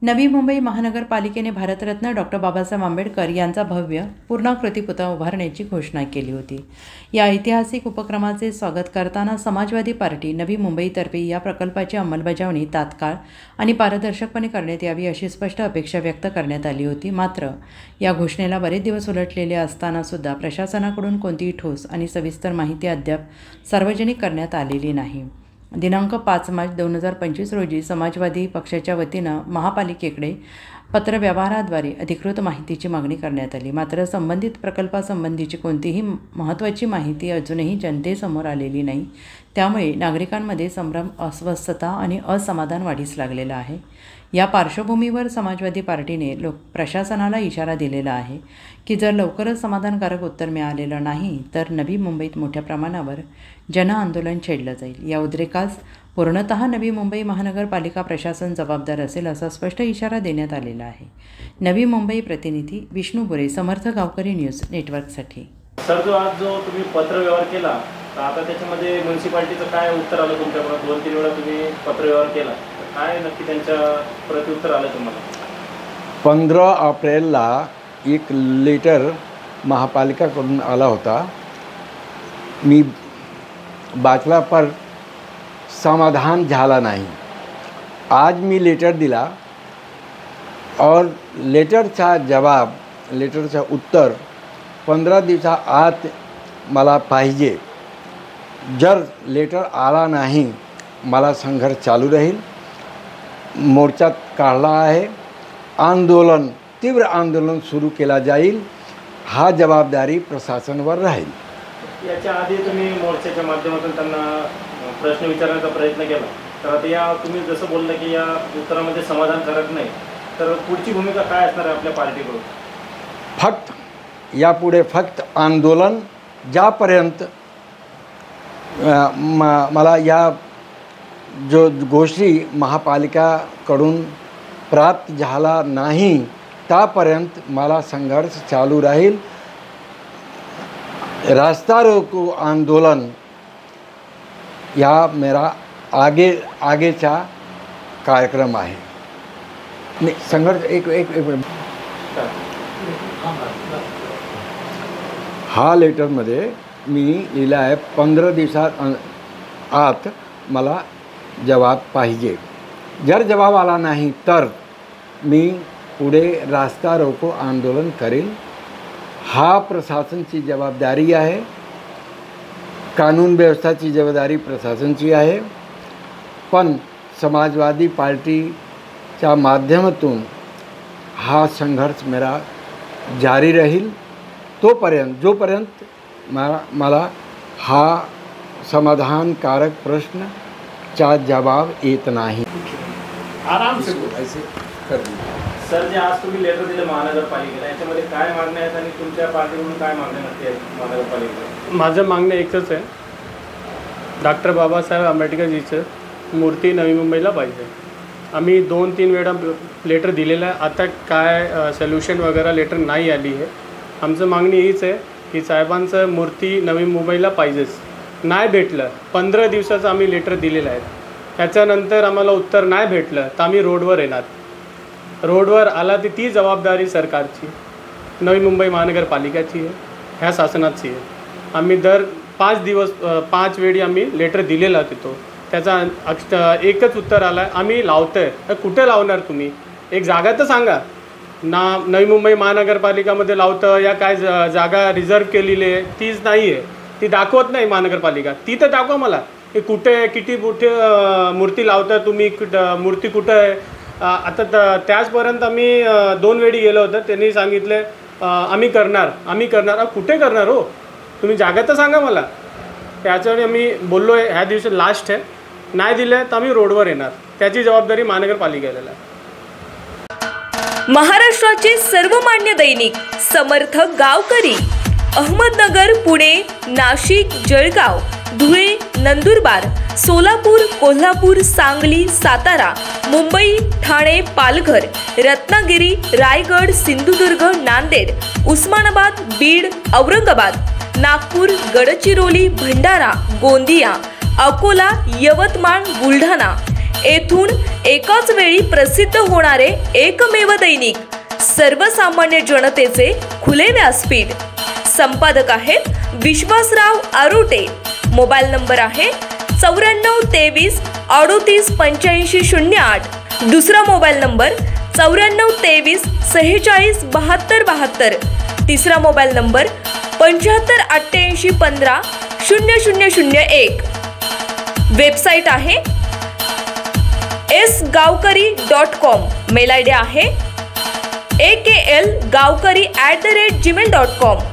नवी मुंबई महानगरपालिकेने भारतरत्न डॉक्टर बाबासाहेब आंबेडकर यांचा भव्य पूर्णाकृती पुतळा उभारण्याची घोषणा केली होती। या ऐतिहासिक उपक्रमाचे स्वागत करताना समाजवादी पार्टी नवी मुंबईतर्फे या प्रकल्पाची अंमलबजावणी तात्काळ आणि पारदर्शकपणे करण्यात यावी अशी स्पष्ट अपेक्षा व्यक्त करण्यात आली होती। मात्र या घोषणेला बरेच दिवस उलटलेले असताना सुद्धा प्रशासनाकडून कोणतीही ठोस आणि सविस्तर माहिती अद्याप सार्वजनिक करण्यात आलेली नाही। दिनांक 5 मार्च 2025 रोजी समाजवादी पक्षाच्या वतीनं महापालिकेकडे पत्रव्यवहाराद्वारे अधिकृत माहितीची मागणी करण्यात आली। मात्र संबंधित प्रकल्पासंबंधीची कोणतीही महत्त्वाची माहिती अजूनही जनतेसमोर आलेली नाही। त्यामुळे नागरिकांमध्ये संभ्रम, अस्वस्थता आणि असमाधान वाढीस लागलेलं आहे। या पार्श्वभूमीवर समाजवादी पार्टीने प्रशासनाला इशारा दिलेला आहे की जर लवकरच समाधानकारक उत्तर मिळालेलं नाही तर नवी मुंबईत मोठ्या प्रमाणावर जनआंदोलन छेडलं जाईल। या उद्रेकास पूर्णतः नवी मुंबई महानगरपालिका प्रशासन जबाबदार असेल असा स्पष्ट इशारा देण्यात आलेला आहे। नवी मुंबई प्रतिनिधी विष्णू बुरे, समर्थ गावकरी न्यूज नेटवर्कसाठी। सर, आज तुम्ही पत्रव्यवहार केला तर आता त्याच्यामध्ये म्युनिसिपालिटीचं काय उत्तर आलं तुमच्याकडे? 2-3 वेळा तुम्ही पत्रव्यवहार केला, काय नक्की त्यांच्या प्रत्युत्तर आलं तुम्हाला? 15 एप्रिलला एक लेटर महापालिकाकडून आला होता। मी वाचला पर समाधान झाला नाही। आज मी लेटर दिला और लेटरचा जवाब, लेटरचा उत्तर 15 दिवसाआत मला पाहिजे। जर लेटर आला नाही मला संघर्ष चालू राहील। मोर्चा काढला आहे, आंदोलन, तीव्र आंदोलन सुरू केला जाईल। हा जबाबदारी प्रशासनावर राहील। याच्या आधी तुम्ही मोर्चाच्या माध्यमातून त्यांना प्रश्न विचारण्याचा प्रयत्न केला, तर आता या तुम्ही जसं बोललं की या उत्तरामध्ये समाधान करत नाही, तर पुढची भूमिका काय असणार आहे आपल्या पार्टीकडून? फक्त यापुढे फक्त आंदोलन ज्यापर्यंत मला या जो गोष्टी महापालिकाकडून प्राप्त झाला नाही त्यापर्यंत मला संघर्ष चालू राहील। रास्ता रोको आंदोलन या मेरा आगेचा कार्यक्रम आहे। नहीं, संघर्ष एक हा लेटरमध्ये मी लिहिलं आहे 15 दिवसात आत मला जवाब पाहिजे। जर जवाब आला नाही तर मी पुढे रास्ता रोको आंदोलन करेल। हा प्रशासनाची जबाबदारी आहे, कानून व्यवस्थाची जबाबदारी प्रशासनाची आहे, पण समाजवादी पार्टीच्या माध्यमातून हा संघर्ष मेरा जारी राहील तोपर्यंत जोपर्यंत मला हा समाधानकारक प्रश्नचा जवाब येत नाही। आराम से ऐसे कर दीजिए। सर, जे आज तुम्ही लेटर दिलं महानगरपालिकेला, याच्यामध्ये काय मागण्या आहेत आणि तुमच्या पार्टीकडून काय मागण्या नक्की आहेत महानगरपालिकेला? माझं मागणं एकच आहे, डॉक्टर बाबासाहेब आंबेडकरजीचं मूर्ती नवी मुंबईला पाहिजे। आम्ही 2-3 वेळा लेटर दिलेलं आहे, आता काय सोल्युशन वगैरे लेटर नाही आली आहे। आमचं मागणी हीच आहे की साहेबांचं मूर्ती नवी मुंबईला पाहिजेच। नाही भेटलं, 15 दिवसाचं आम्ही लेटर दिलेलं आहे, त्याच्यानंतर आम्हाला उत्तर नाही भेटलं तर आम्ही रोडवर येणार। रोडवर आला तर ती जबाबदारी सरकारची, नवी मुंबई महानगरपालिकाची आहे, ह्या शासनाची आहे। आम्ही दर 5 वेळी आम्ही लेटर दिलेला होतो, त्याचा एकच उत्तर आला, आम्ही लावतोय। तर कुठे लावणार तुम्ही? एक जागा तर सांगा ना। नवी मुंबई महानगरपालिकामध्ये लावतं या काय जागा रिझर्व केलेली आहे तीच नाही आहे, ती दाखवत नाही महानगरपालिका। ती तर दाखवा मला की कुठे किती कुठे मूर्ती लावता तुम्ही, मूर्ती कुठं आहे। आता त्याचपर्यंत आम्ही 2 वेळी गेलो होतं, त्यांनी सांगितले आम्ही करणार। कुठे करणार हो? तुम्ही जागा तर सांगा मला। त्याच्यावर आम्ही बोललो आहे, ह्या दिवशी लास्ट आहे, नाही दिलं तर आम्ही रोडवर येणार। त्याची जबाबदारी महानगरपालिकेला आहे। महाराष्ट्राचे सर्वमान्य दैनिक समर्थ गावकरी, अहमदनगर, पुणे, नाशिक, जळगाव, धुळे, नंदुरबार, सोलापूर, कोल्हापूर, सांगली, सातारा, मुंबई, ठाणे, पालघर, रत्नागिरी, रायगड, सिंधुदुर्ग, नांदेड, उस्मानाबाद, बीड, औरंगाबाद, नागपूर, गडचिरोली, भंडारा, गोंदिया, अकोला, यवतमाळ, बुलढाणा येथून एकाच वेळी प्रसिद्ध होणारे एकमेव दैनिक, सर्वसामान्य जनतेचे खुले व्यासपीठ. संपादक आहेत विश्वासराव आरोटे. मोबाईल नंबर आहे 9423 38 85 08. दुसरा मोबाईल नंबर 9423 46 72 72. तिसरा मोबाईल नंबर 75 88 15 0001. वेबसाईट आहे sgavkari.com. मेल आय डी आहे aklgavkari@gmail.com.